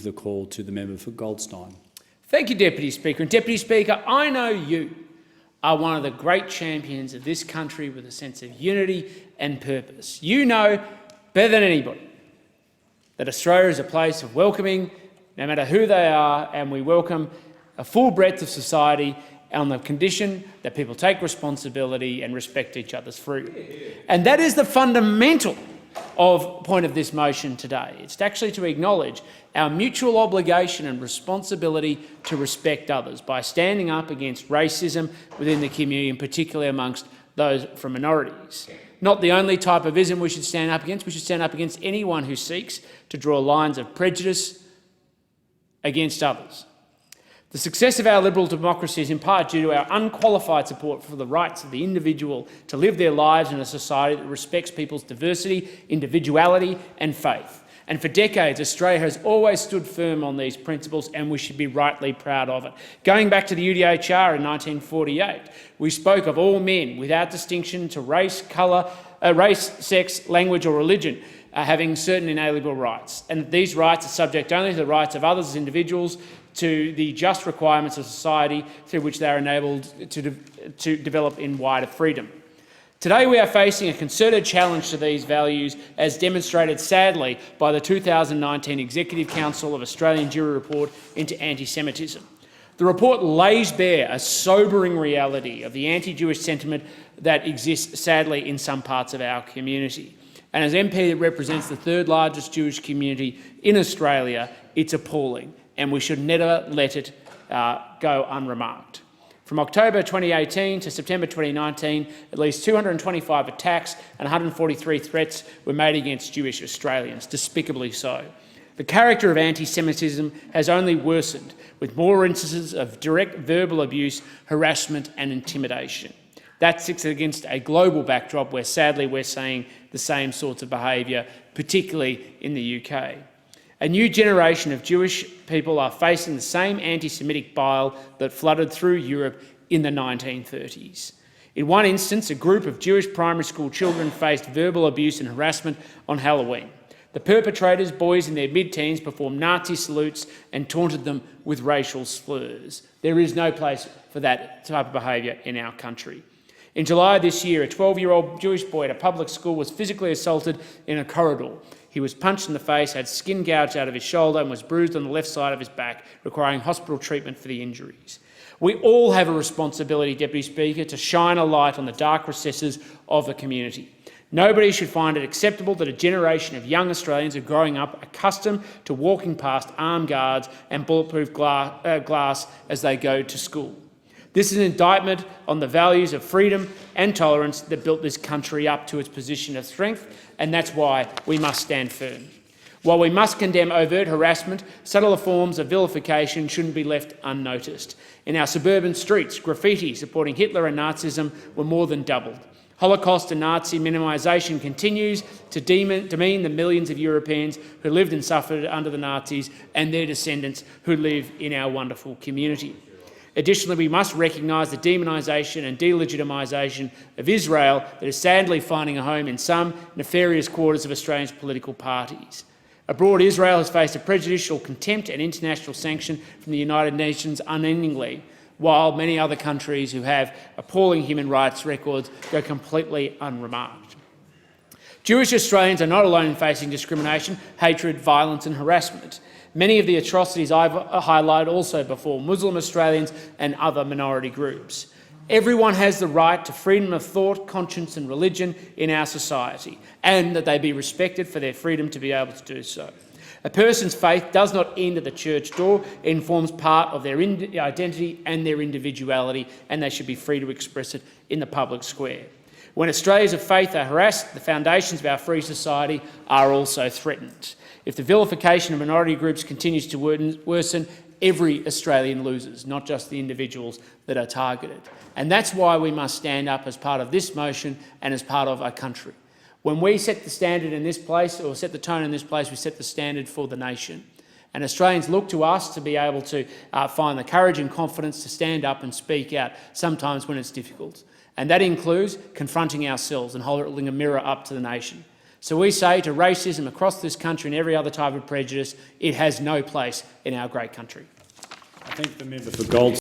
The call to the member for Goldstein. Thank you, Deputy Speaker. And Deputy Speaker, I know you are one of the great champions of this country with a sense of unity and purpose. You know better than anybody that Australia is a place of welcoming, no matter who they are, and we welcome a full breadth of society on the condition that people take responsibility and respect each other's freedom. And that is the fundamental point of this motion today. It's actually to acknowledge our mutual obligation and responsibility to respect others by standing up against racism within the community, and particularly amongst those from minorities. Not the only type of ism we should stand up against. We should stand up against anyone who seeks to draw lines of prejudice against others. The success of our liberal democracy is in part due to our unqualified support for the rights of the individual to live their lives in a society that respects people's diversity, individuality and faith. And for decades, Australia has always stood firm on these principles, and we should be rightly proud of it. Going back to the UDHR in 1948, we spoke of all men without distinction to race, colour, race, sex, language or religion having certain inalienable rights. And these rights are subject only to the rights of others as individuals, to the just requirements of society through which they are enabled to develop in wider freedom. Today we are facing a concerted challenge to these values, as demonstrated sadly by the 2019 Executive Council of Australian Jewry report into anti-Semitism. The report lays bare a sobering reality of the anti-Jewish sentiment that exists sadly in some parts of our community. And as MP that represents the third largest Jewish community in Australia, it's appalling, and we should never let it go unremarked. From October 2018 to September 2019, at least 225 attacks and 143 threats were made against Jewish Australians, despicably so. The character of anti-Semitism has only worsened, with more instances of direct verbal abuse, harassment and intimidation. That sits against a global backdrop where sadly we're seeing the same sorts of behaviour, particularly in the UK. A new generation of Jewish people are facing the same anti-Semitic bile that flooded through Europe in the 1930s. In one instance, a group of Jewish primary school children faced verbal abuse and harassment on Halloween. The perpetrators, boys in their mid-teens, performed Nazi salutes and taunted them with racial slurs. There is no place for that type of behaviour in our country. In July this year, a 12-year-old Jewish boy at a public school was physically assaulted in a corridor. He was punched in the face, had skin gouged out of his shoulder and was bruised on the left side of his back, requiring hospital treatment for the injuries. We all have a responsibility, Deputy Speaker, to shine a light on the dark recesses of the community. Nobody should find it acceptable that a generation of young Australians are growing up accustomed to walking past armed guards and bulletproof glass as they go to school. This is an indictment on the values of freedom and tolerance that built this country up to its position of strength, and that's why we must stand firm. While we must condemn overt harassment, subtler forms of vilification shouldn't be left unnoticed. In our suburban streets, graffiti supporting Hitler and Nazism were more than doubled. Holocaust and Nazi minimisation continues to demean the millions of Europeans who lived and suffered under the Nazis and their descendants who live in our wonderful community. Additionally, we must recognise the demonisation and delegitimisation of Israel that is sadly finding a home in some nefarious quarters of Australia's political parties. Abroad, Israel has faced a prejudicial contempt and international sanction from the United Nations unendingly, while many other countries who have appalling human rights records go completely unremarked. Jewish Australians are not alone in facing discrimination, hatred, violence and harassment. Many of the atrocities I've highlighted also befall Muslim Australians and other minority groups. Everyone has the right to freedom of thought, conscience and religion in our society, and that they be respected for their freedom to be able to do so. A person's faith does not end at the church door. It informs part of their identity and their individuality, and they should be free to express it in the public square. When Australians of faith are harassed, the foundations of our free society are also threatened. If the vilification of minority groups continues to worsen, every Australian loses, not just the individuals that are targeted. And that's why we must stand up as part of this motion and as part of our country. When we set the standard in this place, or set the tone in this place, we set the standard for the nation. And Australians look to us to be able to find the courage and confidence to stand up and speak out, sometimes when it's difficult. And that includes confronting ourselves and holding a mirror up to the nation. So we say to racism across this country and every other type of prejudice, it has no place in our great country. I thank the member for Goldstein.